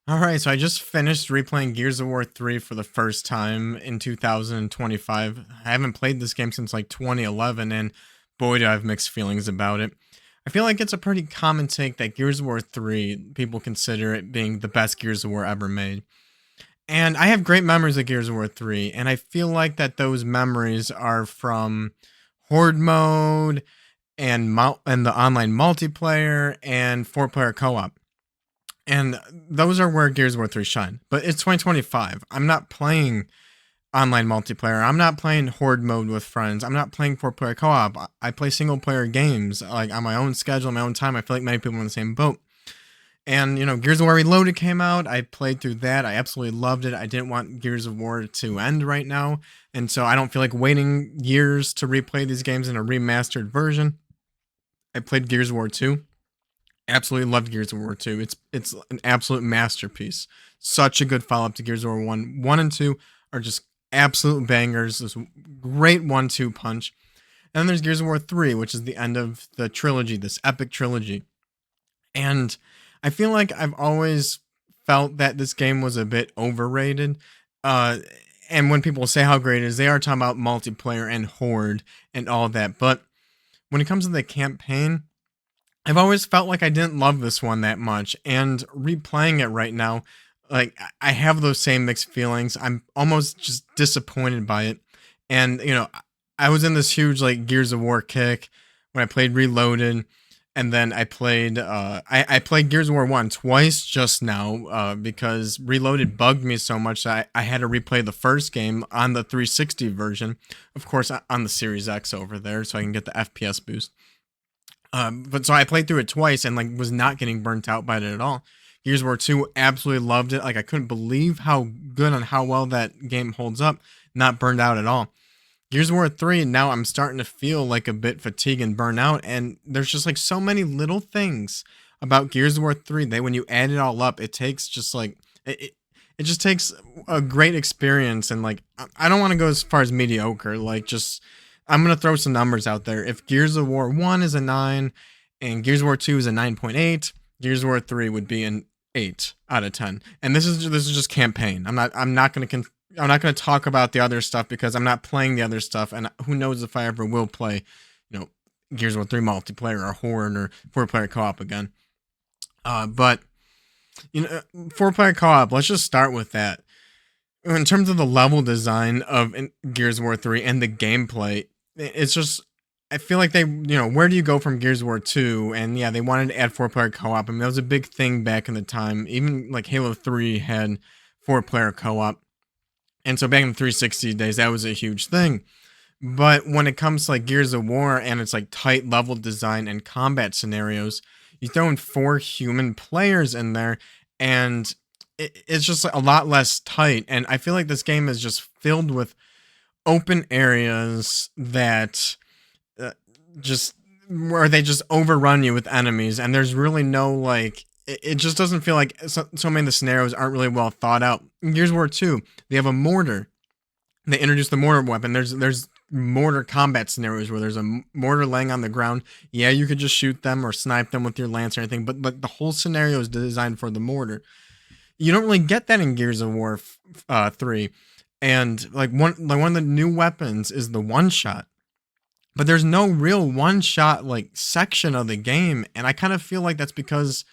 All right, so I just finished replaying Gears of War 3 for the first time in 2025. I haven't played this game since like 2011, and boy, do I have mixed feelings about it. I feel like it's a pretty common take that Gears of War 3, people consider it being the best Gears of War ever made. And I have great memories of Gears of War 3, and I feel like that those memories are from Horde mode and the online multiplayer and four-player co-op. And those are where Gears of War 3 shine. But it's 2025. I'm not playing online multiplayer. I'm not playing horde mode with friends. I'm not playing four player co op. I play single player games like on my own schedule, my own time. I feel like many people are in the same boat. And Gears of War Reloaded came out. I played through that. I absolutely loved it. I didn't want Gears of War to end right now. And so I don't feel like waiting years to replay these games in a remastered version. I played Gears of War 2. Absolutely loved Gears of War 2. It's an absolute masterpiece. Such a good follow up to Gears of War 1. 1 and 2 are just absolute bangers. This great 1-2 punch. And then there's Gears of War 3, which is the end of the trilogy, this epic trilogy. And I feel like I've always felt that this game was a bit overrated. Uh, and when people say how great it is, they are talking about multiplayer and horde and all that. But when it comes to the campaign, I've always felt like I didn't love this one that much, and replaying it right now, like I have those same mixed feelings. I'm almost just disappointed by it. And I was in this huge like Gears of War kick when I played Reloaded, and then I played Gears of War 1 twice just now because Reloaded bugged me so much that I had to replay the first game on the 360 version, of course on the Series X over there, so I can get the FPS boost. But so I played through it twice and like was not getting burnt out by it at all. Gears of War 2, absolutely loved it. Like I couldn't believe how good and how well that game holds up. Not burned out at all. Gears of War 3, now I'm starting to feel like a bit fatigued and burnout. And there's just like so many little things about Gears of War 3 that when you add it all up, it takes just like it just takes a great experience. And like I don't want to go as far as mediocre. Like just I'm gonna throw some numbers out there. If Gears of War 1 is a 9 and Gears of War 2 is a 9.8, Gears of War 3 would be an 8 out of 10. And this is just campaign. I'm not gonna talk about the other stuff because I'm not playing the other stuff, and who knows if I ever will play, you know, Gears of War 3 multiplayer or Horde or four player co-op again. But four player co-op, let's just start with that. In terms of the level design of Gears of War 3 and the gameplay, it's just I feel like where do you go from Gears of War 2? And yeah, they wanted to add four-player co-op. I mean, that was a big thing back in the time. Even like Halo 3 had four-player co-op. And so back in the 360 days, that was a huge thing. But when it comes to like Gears of War and it's like tight level design and combat scenarios, you throw in four human players in there, and it's just a lot less tight. And I feel like this game is just filled with open areas that uh, just where they just overrun you with enemies, and there's really no like. It just doesn't feel like so many of the scenarios aren't really well thought out. In Gears of War 2, they have a mortar. They introduced the mortar weapon. There's mortar combat scenarios where there's a mortar laying on the ground. Yeah, you could just shoot them or snipe them with your lance or anything, but the whole scenario is designed for the mortar. You don't really get that in Gears of War 3. And like one of the new weapons is the one shot. But there's no real one shot like section of the game, and I kind of feel like that's because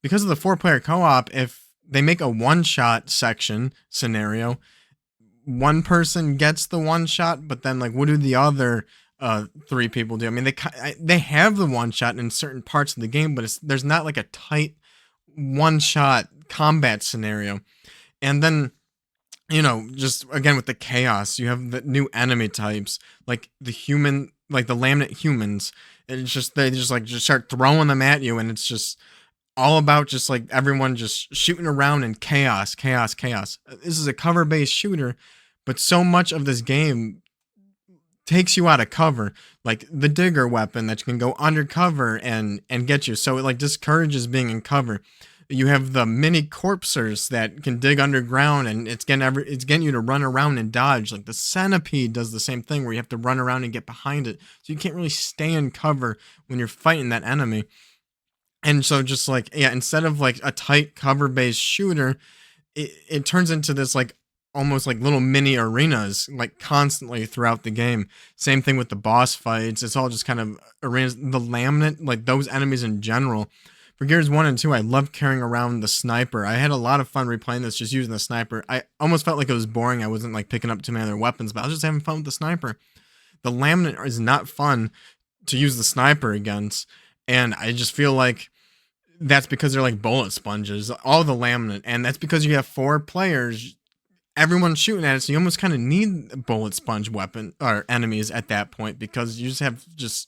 of the four player co-op. If they make a one shot section scenario, one person gets the one shot, but then like what do the other three people do? I mean, they have the one shot in certain parts of the game, but there's not like a tight one shot combat scenario. And then just again with the chaos, you have the new enemy types like the human, like the laminate humans. It's just they just start throwing them at you, and it's just all about just like everyone just shooting around in chaos, chaos, chaos. This is a cover based shooter, but so much of this game takes you out of cover, like the digger weapon that can go undercover and get you. So it like discourages being in cover. You have the mini corpsers that can dig underground, and it's getting you to run around and dodge. Like the centipede does the same thing where you have to run around and get behind it. So you can't really stay in cover when you're fighting that enemy. And so just like, yeah, instead of like a tight cover based shooter, it turns into this like almost like little mini arenas like constantly throughout the game. Same thing with the boss fights. It's all just kind of arenas. The laminate, like those enemies in general. For Gears 1 and 2, I loved carrying around the sniper. I had a lot of fun replaying this just using the sniper. I almost felt like it was boring. I wasn't like picking up too many other weapons, but I was just having fun with the sniper. The laminate is not fun to use the sniper against. And I just feel like that's because they're like bullet sponges, all the laminate, and that's because you have four players, everyone's shooting at it, so you almost kind of need a bullet sponge weapon or enemies at that point because you just have just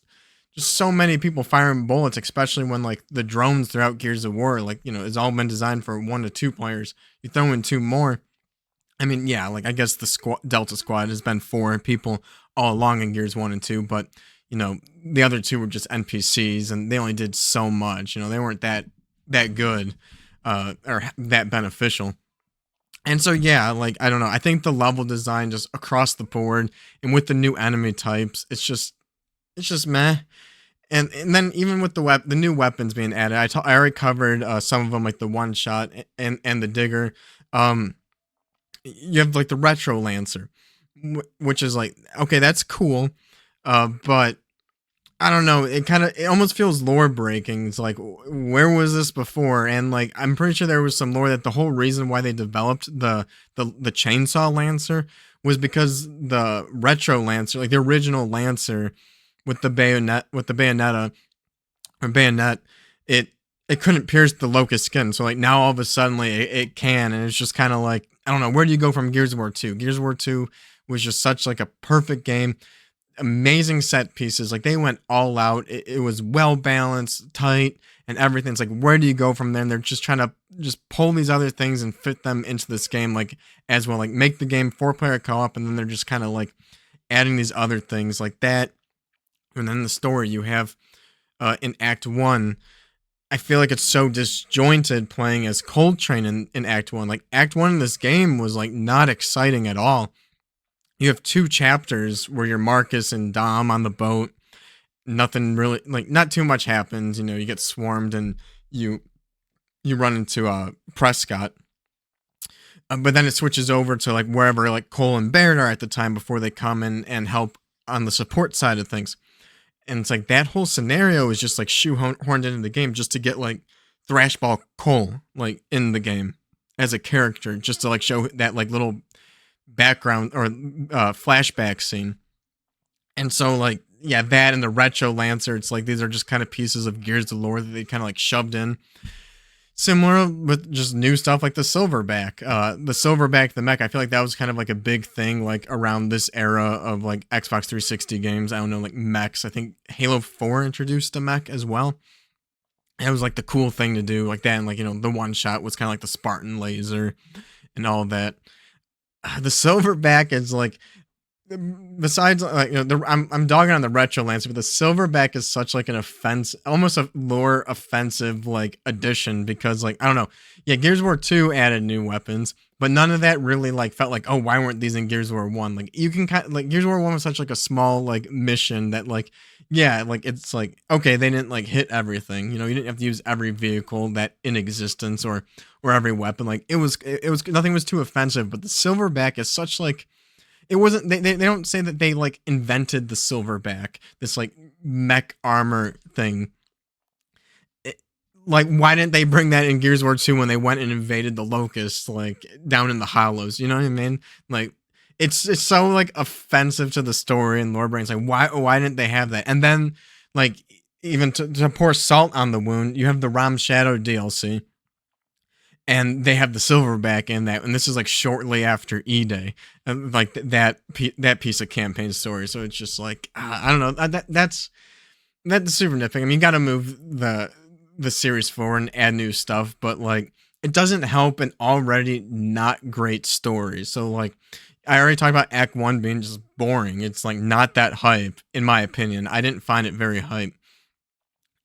so many people firing bullets, especially when like the drones throughout Gears of War, like it's all been designed for 1 to 2 players. You throw in two more. I mean, yeah, like I guess the Delta Squad has been four people all along in Gears 1 and 2, but the other two were just NPCs and they only did so much. They weren't that good or that beneficial. And so yeah, like I don't know. I think the level design just across the board and with the new enemy types, it's just meh. And then even with the new weapons being added, I already covered some of them like the one shot and the digger. Um, you have like the retro lancer, which is like okay, that's cool. But I don't know. It almost feels lore breaking. It's like where was this before? And like I'm pretty sure there was some lore that the whole reason why they developed the chainsaw lancer was because the retro lancer, like the original lancer with the bayonetta or bayonet, it it couldn't pierce the locust skin. So like now all of a sudden it can, and it's just kind of like I don't know, where do you go from Gears of War 2? Gears of War 2 was just such like a perfect game, amazing set pieces. Like they went all out. It was well balanced, tight, and everything. It's like where do you go from there? And they're just trying to just pull these other things and fit them into this game, like as well. Like make the game 4 player co-op, and then they're just kind of like adding these other things like that. And then the story you have in Act One. I feel like it's so disjointed playing as Coltrane in Act One. Like Act One in this game was like not exciting at all. You have two chapters where you're Marcus and Dom on the boat. Nothing really, like not too much happens. You get swarmed and you you run into Prescott. But then it switches over to like wherever like Cole and Baird are at the time before they come in and help on the support side of things. And it's like that whole scenario is just like shoehorned into the game just to get like Thrashball Cole like in the game as a character, just to like show that like little background or flashback scene. And so like yeah, that and the retro lancer, it's like these are just kind of pieces of Gears of lore that they kind of like shoved in. Similar with just new stuff like the mech. I feel like that was kind of like a big thing like around this era of like Xbox 360 games. I don't know, like mechs. I think Halo 4 introduced the mech as well. And it was like the cool thing to do like that. And like, the one shot was kind of like the Spartan laser and all that. The silverback is like, besides like I'm dogging on the retro lancer, but the silverback is such like an offense, almost a lore offensive like addition because like I don't know, yeah, Gears of War 2 added new weapons, but none of that really like felt like, oh, why weren't these in Gears of War 1? Like you can kind of, like Gears of War 1 was such like a small like mission that like yeah, like it's like okay, they didn't like hit everything, you didn't have to use every vehicle that in existence or every weapon. Like it was nothing was too offensive, but the silverback is such like it wasn't they don't say that they like invented the silverback, this like mech armor thing. Like why didn't they bring that in Gears of War 2 when they went and invaded the locusts like down in the hollows, you know what I mean? Like it's so like offensive to the story and lore brains. Like why didn't they have that? And then like even to pour salt on the wound, you have the Ram Shadow DLC and they have the silverback in that, and this is like shortly after E-Day, and like that piece of campaign story. So it's just like I don't know, that's super nitpicking. I mean, you got to move the series forward and add new stuff, but like it doesn't help an already not great story. So like I already talked about Act One being just boring. It's like not that hype in my opinion. I didn't find it very hype.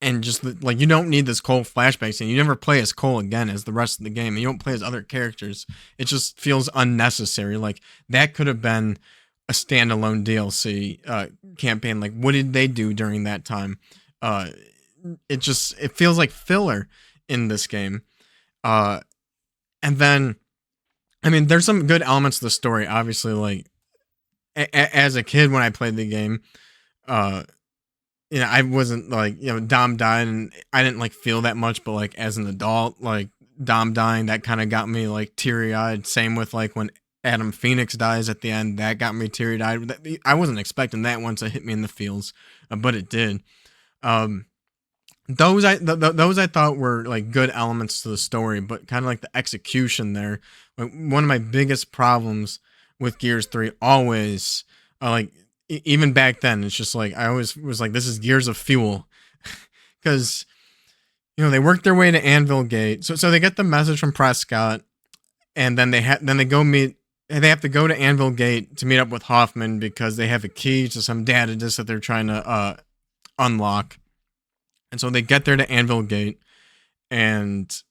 And just like you don't need this Cole flashback scene. You never play as Cole again as the rest of the game, and you don't play as other characters. It just feels unnecessary. Like that could have been a standalone DLC campaign. Like what did they do during that time? it feels like filler in this game. Uh, and then I mean, there's some good elements to the story. Obviously, like as a kid when I played the game, uh, I wasn't like Dom died, and I didn't like feel that much. But like as an adult, like Dom dying, that kind of got me like teary eyed. Same with like when Adam Phoenix dies at the end, that got me teary eyed. I wasn't expecting that once it hit me in the feels, but it did. Um, those I thought were like good elements to the story, but kind of like the execution there. Like one of my biggest problems with Gears 3 always, like even back then, it's just like I always was like, this is Gears of Fuel, because they work their way to Anvil Gate, so they get the message from Prescott, and then they go meet. They have to go to Anvil Gate to meet up with Hoffman because they have a key to some data disk that they're trying to unlock. And so they get there to Anvil Gate, and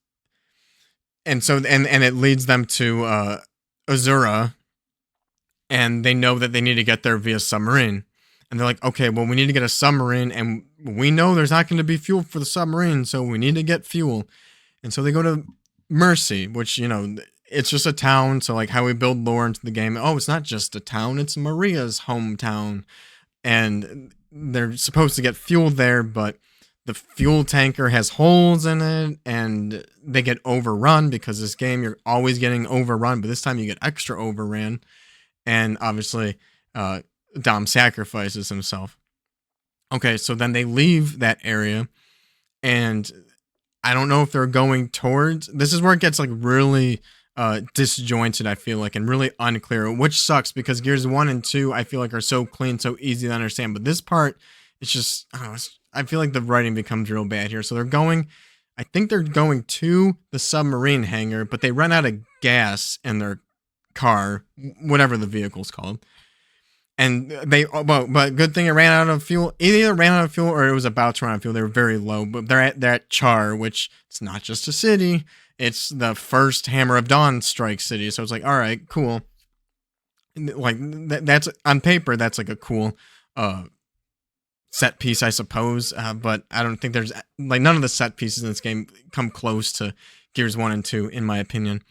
it leads them to Azura, and they know that they need to get there via submarine. And they're like, okay, well, we need to get a submarine, and we know there's not going to be fuel for the submarine, so we need to get fuel. And so they go to Mercy, which, it's just a town. So like how we build lore into the game. Oh, it's not just a town, it's Maria's hometown. And they're supposed to get fuel there, but the fuel tanker has holes in it, and they get overrun because this game you're always getting overrun, but this time you get extra overran. And obviously, Dom sacrifices himself. Okay, so then they leave that area, and I don't know if they're going towards. This is where it gets like really disjointed, I feel like, and really unclear, which sucks because Gears 1 and 2 I feel like are so clean, so easy to understand. But this part, it's just I feel like the writing becomes real bad here. So I think they're going to the submarine hangar, but they run out of gas in their car, whatever the vehicle's called. And but good thing it ran out of fuel. Either ran out of fuel or it was about to run out of fuel. They were very low, but they're at Char, which it's not just a city. It's the first Hammer of Dawn strike city. So it's like, all right, cool. Like that's on paper, that's like a cool set piece, I suppose. But I don't think there's like none of the set pieces in this game come close to Gears 1 and 2, in my opinion.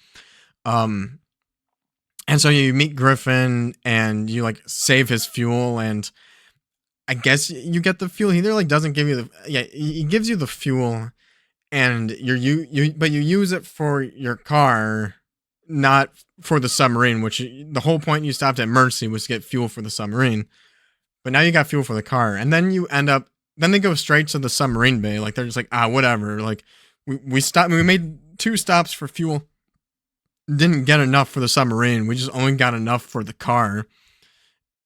And so you meet Griffin and you like save his fuel, and I guess you get the fuel. He either like doesn't give you he gives you the fuel, and but you use it for your car, not for the submarine, which the whole point you stopped at Mercy was to get fuel for the submarine. But now you got fuel for the car, and then then they go straight to the submarine bay. Like they're just like, whatever. Like we made 2 stops for fuel. Didn't get enough for the submarine. We just only got enough for the car.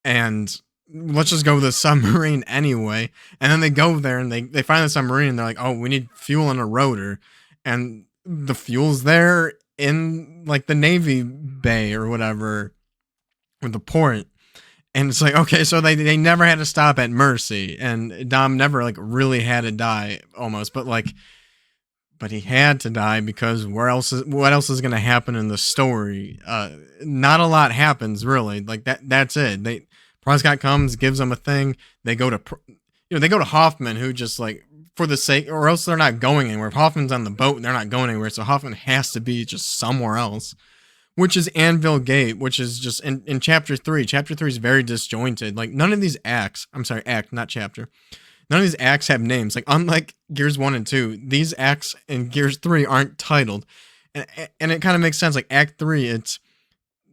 And let's just go with the submarine anyway. And then they go there and they find the submarine and they're like, oh, we need fuel in a rotor. And the fuel's there in like the Navy bay or whatever, or the port. And it's like, okay, so they never had to stop at Mercy. And Dom never like really had to die almost, but he had to die because what else is going to happen in the story? Not a lot happens really. Like that's it. Prescott comes, gives them a thing. They go to Hoffman, who just like for the sake, or else they're not going anywhere. If Hoffman's on the boat, they're not going anywhere. So Hoffman has to be just somewhere else, which is Anvil Gate, which is just in chapter 3. Chapter 3 is very disjointed. Like none of these acts, act, not chapter. None of these acts have names. Like unlike Gears 1 and 2, these acts in Gears 3 aren't titled. And it kind of makes sense. Like Act 3, it's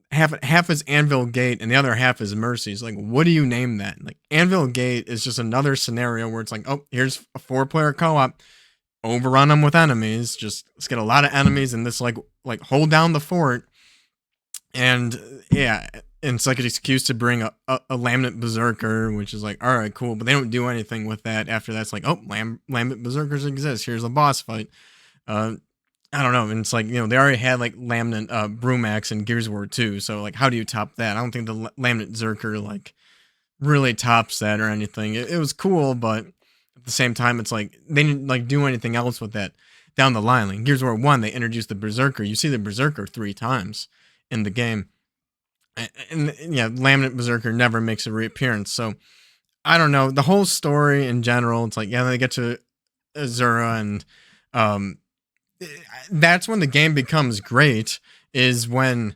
half is Anvil Gate and the other half is Mercy's. Like, what do you name that? Like Anvil Gate is just another scenario where it's like, oh, here's a 4-player co-op. Overrun them with enemies. Just let's get a lot of enemies and this like hold down the fort. And yeah, and it's like an excuse to bring a Laminate Berserker, which is like, all right, cool. But they don't do anything with that. After that's like, oh, Laminate Berserkers exist. Here's a boss fight. I don't know. And it's like, they already had like Laminate Brumax in Gears of War 2. So like, how do you top that? I don't think the Laminate Berserker like really tops that or anything. It was cool, but at the same time, it's like they didn't like do anything else with that down the line. Like Gears of War 1, they introduced the Berserker. You see the Berserker 3 times in the game. And yeah, Laminate Berserker never makes a reappearance. So I don't know. The whole story in general, it's like, yeah, they get to Azura, and um, that's when the game becomes great. Is when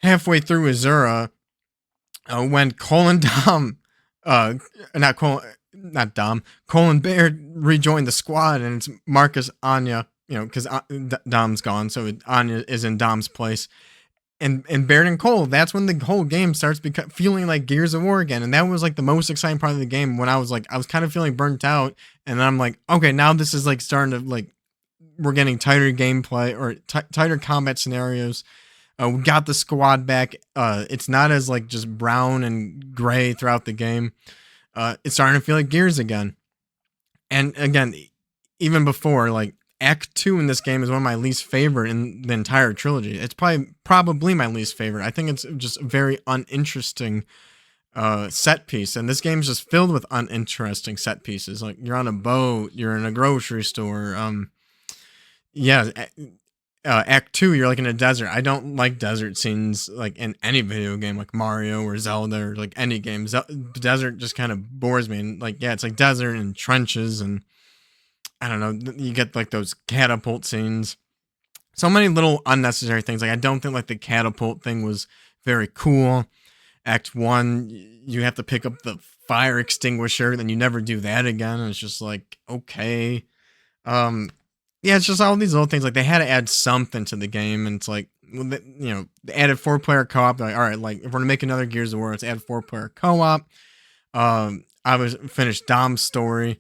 halfway through Azura, when Colin Dom, uh, not Colin, not Dom, Colin Baird rejoined the squad, and it's Marcus Anya, because Dom's gone, so Anya is in Dom's place, and Baird and Cole. That's when the whole game starts feeling like Gears of War again, and that was like the most exciting part of the game. When I was kind of feeling burnt out, and then I'm like, okay, now this is like starting to like we're getting tighter gameplay or tighter combat scenarios. We got the squad back. It's not as like just brown and gray throughout the game. It's starting to feel like Gears again. And again, even before, like Act 2 in this game is one of my least favorite in the entire trilogy. It's probably my least favorite. I think it's just a very uninteresting set piece, and this game's just filled with uninteresting set pieces. Like you're on a boat, you're in a grocery store. Yeah, Act 2, you're like in a desert. I don't like desert scenes like in any video game, like Mario or Zelda or like any game. Desert just kind of bores me. And like, yeah, it's like desert and trenches, and I don't know. You get like those catapult scenes. So many little unnecessary things. Like I don't think like the catapult thing was very cool. Act 1, you have to pick up the fire extinguisher, then you never do that again. And it's just like, okay. Yeah, it's just all these little things. Like they had to add something to the game, and it's like, they added 4-player co-op. Like, all right, like if we're gonna make another Gears of War, let's add 4-player co-op. I was finished Dom's story.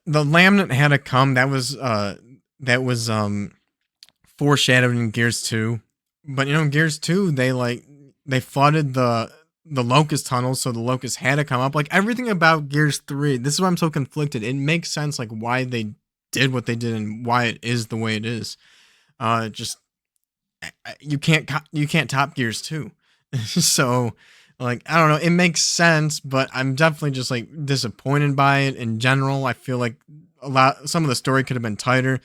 The laminate had to come. That was foreshadowed in Gears 2. But Gears 2, they flooded the Locust tunnel, so the Locust had to come up. Like everything about Gears 3, this is why I'm so conflicted. It makes sense like why they did what they did and why it is the way it is. Just you can't top Gears 2. So like I don't know, it makes sense, but I'm definitely just like disappointed by it in general. I feel like some of the story could have been tighter.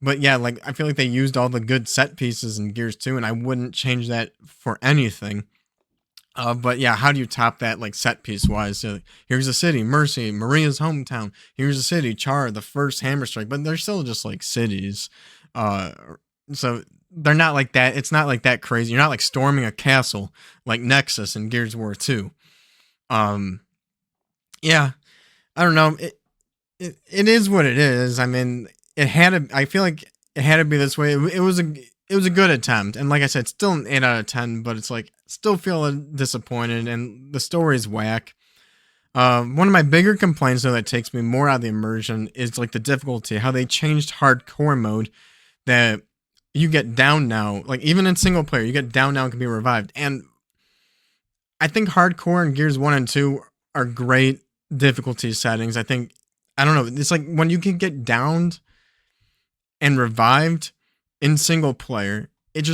But yeah, like I feel like they used all the good set pieces in Gears 2, and I wouldn't change that for anything. But yeah, how do you top that like set piece wise? So, here's a city, Mercy, Maria's hometown. Here's a city, Char, the first Hammer Strike, but they're still just like cities. So they're not like that. It's not like that crazy. You're not like storming a castle like Nexus in Gears of War 2. Yeah, I don't know. It is what it is. I mean, it had to. I feel like it had to be this way. It was a good attempt, and like I said, still an 8 out of 10. But it's like still feel disappointed, and the story's whack. One of my bigger complaints though that takes me more out of the immersion is like the difficulty. How they changed hardcore mode that you get down now. Like even in single player, you get down now and can be revived. And I think hardcore in Gears 1 and 2 are great difficulty settings. I think I don't know. It's like when you can get downed and revived in single player, it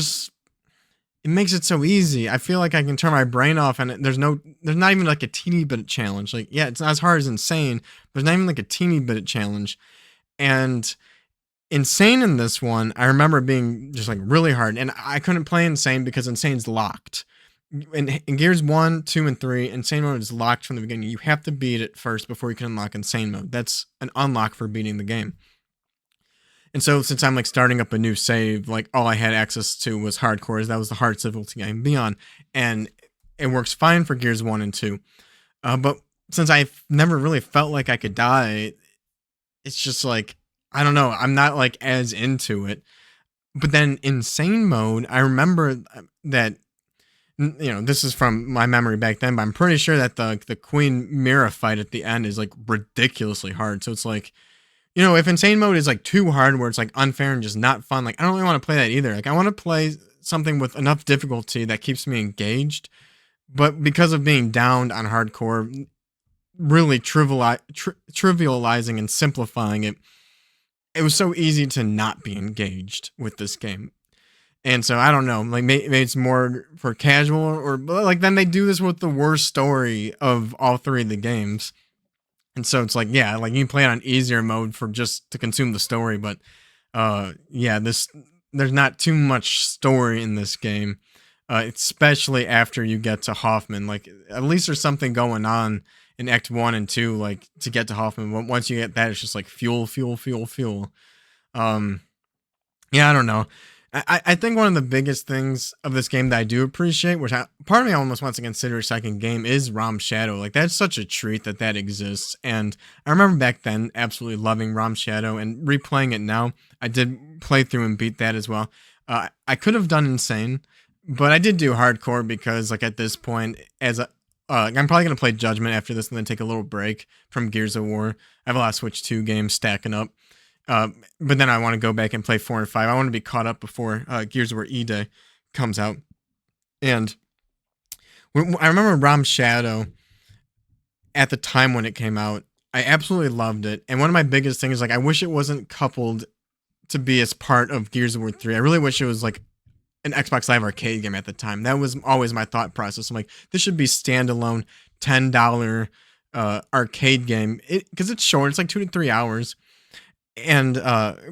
makes it so easy. I feel like I can turn my brain off, and there's not even like a teeny bit of challenge. Like, yeah, it's not as hard as Insane, but there's not even like a teeny bit of challenge. And Insane in this one, I remember being just like really hard, and I couldn't play Insane because Insane's locked. In Gears 1, 2, and 3, Insane mode is locked from the beginning. You have to beat it first before you can unlock Insane mode. That's an unlock for beating the game. And so since I'm like starting up a new save, like all I had access to was hardcore. That was the hard difficulty game, Beyond. And it works fine for Gears 1 and 2. But since I've never really felt like I could die, it's just like, I don't know, I'm not like as into it. But then Insane mode, I remember that, this is from my memory back then, but I'm pretty sure that the Queen Mira fight at the end is like ridiculously hard. So it's like, if Insane mode is like too hard where it's like unfair and just not fun, like I don't really want to play that either. Like I want to play something with enough difficulty that keeps me engaged. But because of being downed on hardcore, really trivializing and simplifying it, it was so easy to not be engaged with this game. And so I don't know, like maybe it's more for casual, or like then they do this with the worst story of all three of the games. And so it's like, yeah, like you can play it on easier mode for just to consume the story, but yeah, there's not too much story in this game, especially after you get to Hoffman. Like at least there's something going on in Act 1 and 2, like, to get to Hoffman. Once you get that, it's just like fuel, fuel, fuel, fuel. Um, yeah, I don't know. I think one of the biggest things of this game that I do appreciate, which part of me almost wants to consider a second game, is Rom Shadow. Like, that's such a treat that that exists. And I remember back then absolutely loving Rom Shadow, and replaying it now. I did play through and beat that as well. I could have done Insane, but I did do hardcore because, like, at this point, I'm probably gonna play Judgment after this and then take a little break from Gears of War. I have a lot of Switch 2 games stacking up. But then I want to go back and play 4 and 5. I want to be caught up before Gears of War E-Day comes out. And I remember Rom Shadow at the time when it came out. I absolutely loved it. And one of my biggest things is, like, I wish it wasn't coupled to be as part of Gears of War 3. I really wish it was like an Xbox Live Arcade game at the time. That was always my thought process. I'm like, this should be standalone $10 arcade game. Because it's short. It's like 2 to 3 hours. And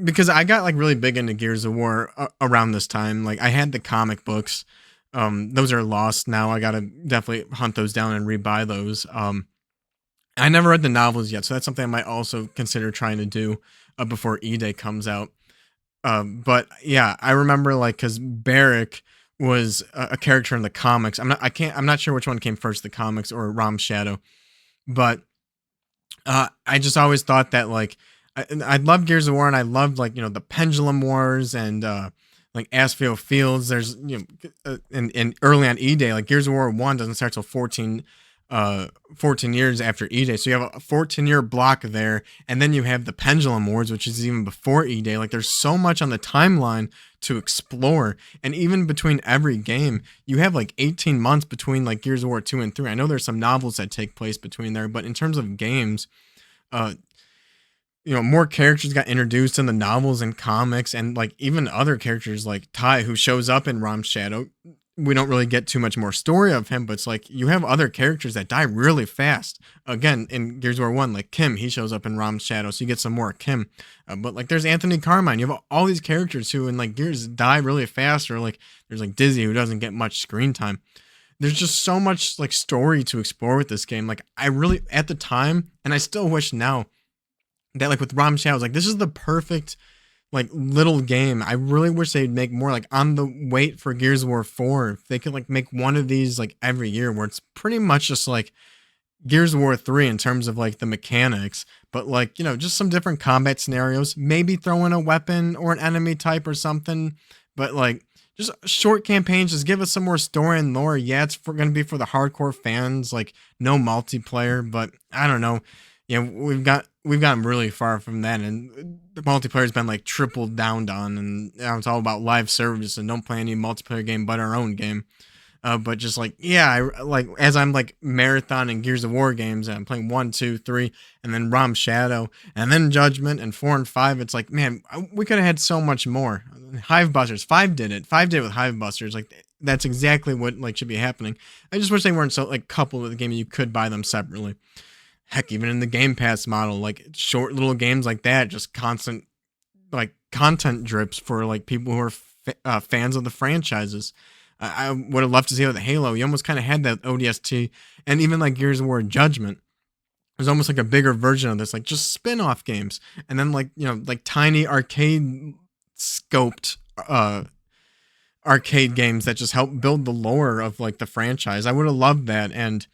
because I got, like, really big into Gears of War around this time. Like, I had the comic books. Those are lost now. I gotta definitely hunt those down and rebuy those. I never read the novels yet, so that's something I might also consider trying to do before E-Day comes out. But yeah, I remember, like, because Barrick was a character in the comics. I'm not sure which one came first, the comics or Rom Shadow. But I just always thought that, like, I love Gears of War, and I loved, like, the Pendulum Wars and like Asphalt Fields. There's, and early on E-Day, like, Gears of War 1 doesn't start till 14 years after E-Day. So you have a 14-year block there, and then you have the Pendulum Wars, which is even before E-Day. Like, there's so much on the timeline to explore, and even between every game, you have like 18 months between, like, Gears of War 2 and 3. I know there's some novels that take place between there, but in terms of games, more characters got introduced in the novels and comics, and, like, even other characters like Ty, who shows up in Rom Shadow. We don't really get too much more story of him, but it's like you have other characters that die really fast. Again, in Gears of War 1, like Kim, he shows up in Rom Shadow, so you get some more Kim. But, like, there's Anthony Carmine. You have all these characters who in, like, Gears die really fast, or, like, there's, like, Dizzy, who doesn't get much screen time. There's just so much, like, story to explore with this game. Like, I really, at the time, and I still wish now, that, like, with Rom Shadows, like, this is the perfect, like, little game. I really wish they'd make more, like, on the wait for Gears of War 4. If they could, like, make one of these, like, every year, where it's pretty much just like Gears of War 3 in terms of, like, the mechanics, but, like, just some different combat scenarios, maybe throw in a weapon or an enemy type or something, but, like, just short campaigns. Just give us some more story and lore. Yeah, it's going to be for the hardcore fans, like, no multiplayer, but I don't know. Yeah, we've gotten really far from that, and the multiplayer's been, like, tripled down on, and now it's all about live service and don't play any multiplayer game but our own game. But just, like, yeah, like, as I'm, like, marathoning Gears of War games, and I'm playing 1, 2, 3, and then Rom Shadow, and then Judgment, and 4 and 5. It's like, man, we could have had so much more. Hivebusters, 5 did it. 5 did it with Hivebusters. Like, that's exactly what, like, should be happening. I just wish they weren't so, like, coupled with the game, and you could buy them separately. Heck, even in the Game Pass model, like, short little games like that, just constant, like, content drips for, like, people who are fans of the franchises. I would have loved to see it with Halo. You almost kind of had that ODST, and even, like, Gears of War Judgment. It was almost like a bigger version of this, like, just spin-off games, and then, like, like, tiny arcade scoped arcade games that just help build the lore of, like, the franchise. I would have loved that, and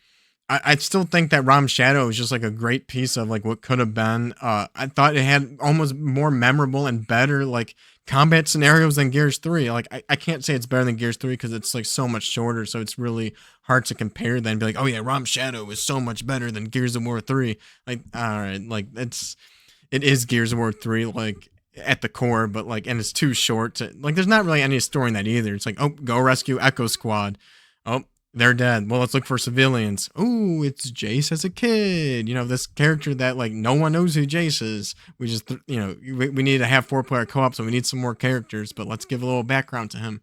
I still think that Rom Shadow is just, like, a great piece of, like, what could have been. I thought it had almost more memorable and better, like, combat scenarios than Gears 3. Like, I can't say it's better than Gears 3 because it's, like, so much shorter, so it's really hard to compare then, be like, oh yeah, Rom Shadow is so much better than Gears of War 3. Like, alright, like, it is Gears of War 3, like, at the core, but, like, and it's too short to, like, there's not really any story in that either. It's like, oh, go rescue Echo Squad. Oh, they're dead. Well, let's look for civilians. Ooh, it's Jace as a kid. This character that, like, no one knows who Jace is. We just, we need to have 4-player co-op, so we need some more characters, but let's give a little background to him.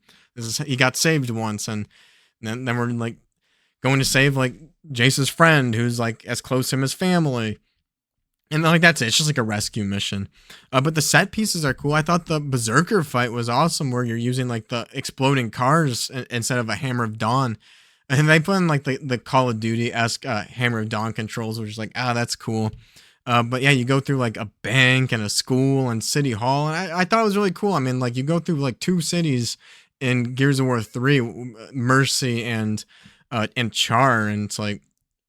He got saved once, and then we're, like, going to save, like, Jace's friend, who's, like, as close to him as family. And, like, that's it. It's just like a rescue mission. But the set pieces are cool. I thought the Berserker fight was awesome, where you're using, like, the exploding cars instead of a Hammer of Dawn. And they put in like the Call of Duty esque hammer of dawn controls, which is like, ah, that's cool. But yeah, you go through like a bank and a school and city hall, and I thought it was really cool. I mean, like you go through like two cities in Gears of War 3, Mercy and Char, and it's like,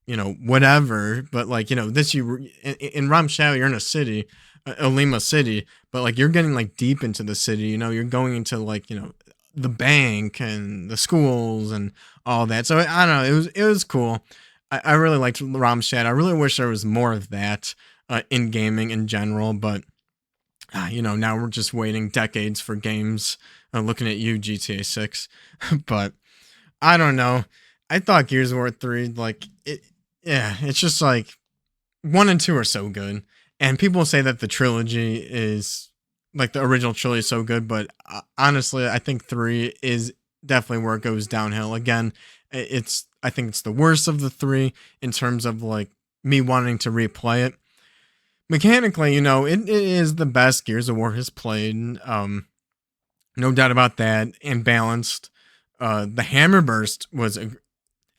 whatever. But like, this you in Ram Shadow, you're in a city, Olima City, but like you're getting like deep into the city. You're going into like the bank and the schools and all that. So I don't know. It was cool. I really liked Ram Shadow. I really wish there was more of that in gaming in general, but now we're just waiting decades for games. Looking at you, GTA 6, but I don't know. I thought Gears of War 3, like it, yeah, it's just like one and two are so good, and people say that the trilogy is like the original trilogy is so good, but honestly, I think three is definitely where it goes downhill. Again, I think it's the worst of the three in terms of like me wanting to replay it. Mechanically, it is the best Gears of War has played. No doubt about that. And balanced. The hammer burst was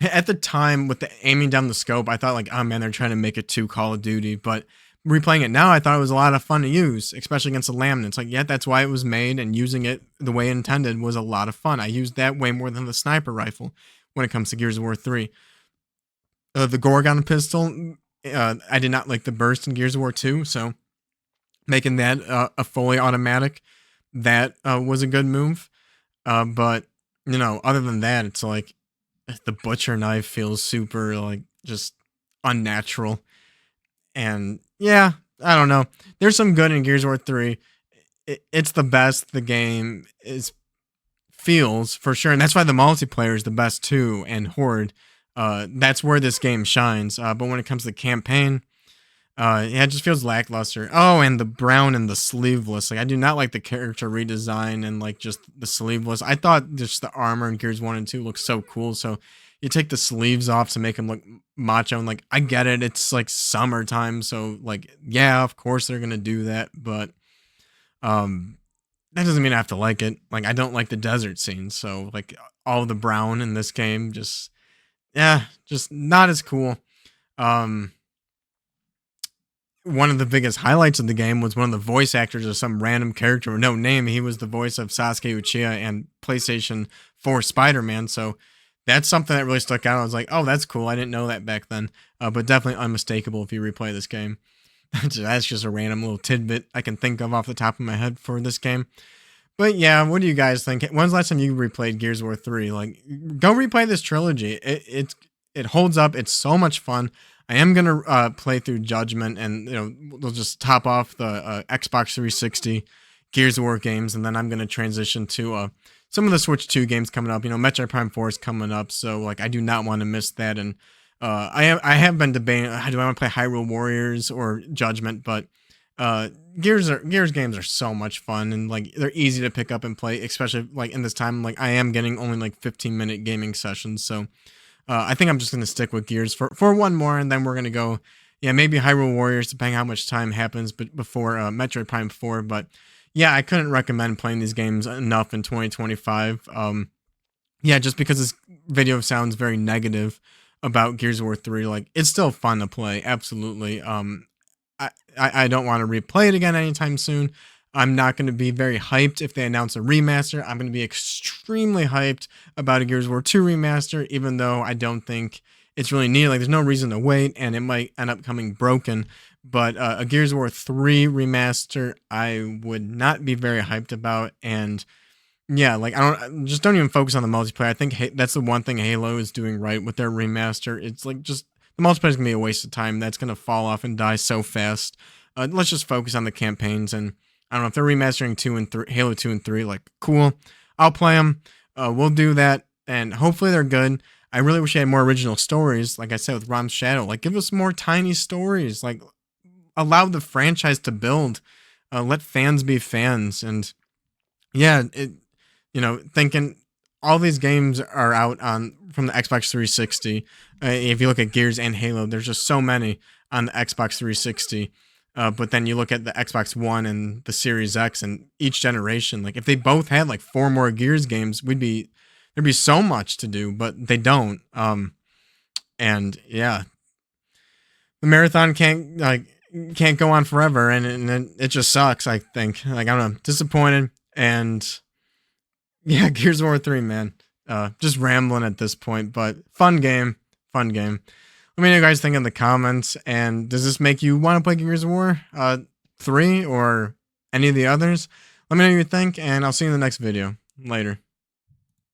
at the time with the aiming down the scope. I thought like, oh man, they're trying to make it too Call of Duty. But replaying it now, I thought it was a lot of fun to use, especially against the laminates. Like, yeah, that's why it was made, and using it the way intended was a lot of fun. I used that way more than the sniper rifle when it comes to Gears of War 3. The Gorgon pistol, I did not like the burst in Gears of War 2, so making that a fully automatic, that was a good move. But other than that, it's like the butcher knife feels super like just unnatural. And yeah, I don't know. There's some good in Gears of War 3. It's the best the game is feels for sure, and that's why the multiplayer is the best too. And Horde, that's where this game shines. But when it comes to the campaign, yeah, it just feels lackluster. Oh, and the brown and the sleeveless. Like, I do not like the character redesign and like just the sleeveless. I thought just the armor in Gears 1 and 2 looks so cool. So you take the sleeves off to make them look macho. And like, I get it. It's like summertime. So like, yeah, of course they're going to do that. But, um, that doesn't mean I have to like it. Like, I don't like the desert scene. So like all the brown in this game, just, yeah, just not as cool. Um, One of the biggest highlights of the game was one of the voice actors of some random character with no name. He was the voice of Sasuke Uchiha and PlayStation 4 Spider-Man. So that's something that really stuck out. I was like, oh, that's cool. I didn't know that back then. But definitely unmistakable if you replay this game. That's just a random little tidbit I can think of off the top of my head for this game. But yeah, what do you guys think? When's the last time you replayed Gears of War 3? Like, go replay this trilogy. It holds up. It's so much fun. I am gonna play through Judgment, and we'll just top off the Xbox 360 Gears of War games, and then I'm gonna transition to some of the Switch 2 games coming up. Metroid Prime 4 is coming up, so like I do not want to miss that. And I have been debating, do I want to play Hyrule Warriors or Judgment, but Gears games are so much fun, and like they're easy to pick up and play, especially like in this time. Like I am getting only like 15-minute gaming sessions, so. I think I'm just gonna stick with Gears for one more, and then we're gonna go, yeah, maybe Hyrule Warriors, depending how much time happens, but before Metroid Prime 4. But yeah, I couldn't recommend playing these games enough in 2025. Yeah, just because this video sounds very negative about Gears of War 3, like it's still fun to play, absolutely. I don't want to replay it again anytime soon. I'm not going to be very hyped if they announce a remaster. I'm going to be extremely hyped about a Gears of War 2 remaster, even though I don't think it's really needed. Like, there's no reason to wait, and it might end up coming broken. But a Gears of War 3 remaster, I would not be very hyped about. And yeah, like don't even focus on the multiplayer. I think that's the one thing Halo is doing right with their remaster. It's like just the multiplayer is gonna be a waste of time. That's gonna fall off and die so fast. Let's just focus on the campaigns. And I don't know if they're remastering 2 and 3, Halo 2 and 3. Like, cool, I'll play them. We'll do that, and hopefully they're good. I really wish I had more original stories. Like I said with Ram's Shadow, like give us more tiny stories. Like allow the franchise to build. Let fans be fans. And yeah, thinking all these games are out on from the Xbox 360. If you look at Gears and Halo, there's just so many on the Xbox 360. But then you look at the Xbox One and the Series X, and each generation, like if they both had like 4 more Gears games, we'd be There'd be so much to do, but they don't. And yeah, the marathon can't go on forever, and it just sucks. I think, like, I don't know, disappointed. And yeah, Gears of War 3, man. Just rambling at this point, but fun game, fun game. Let me know what you guys think in the comments. And does this make you want to play Gears of War 3 or any of the others? Let me know what you think, and I'll see you in the next video. Later.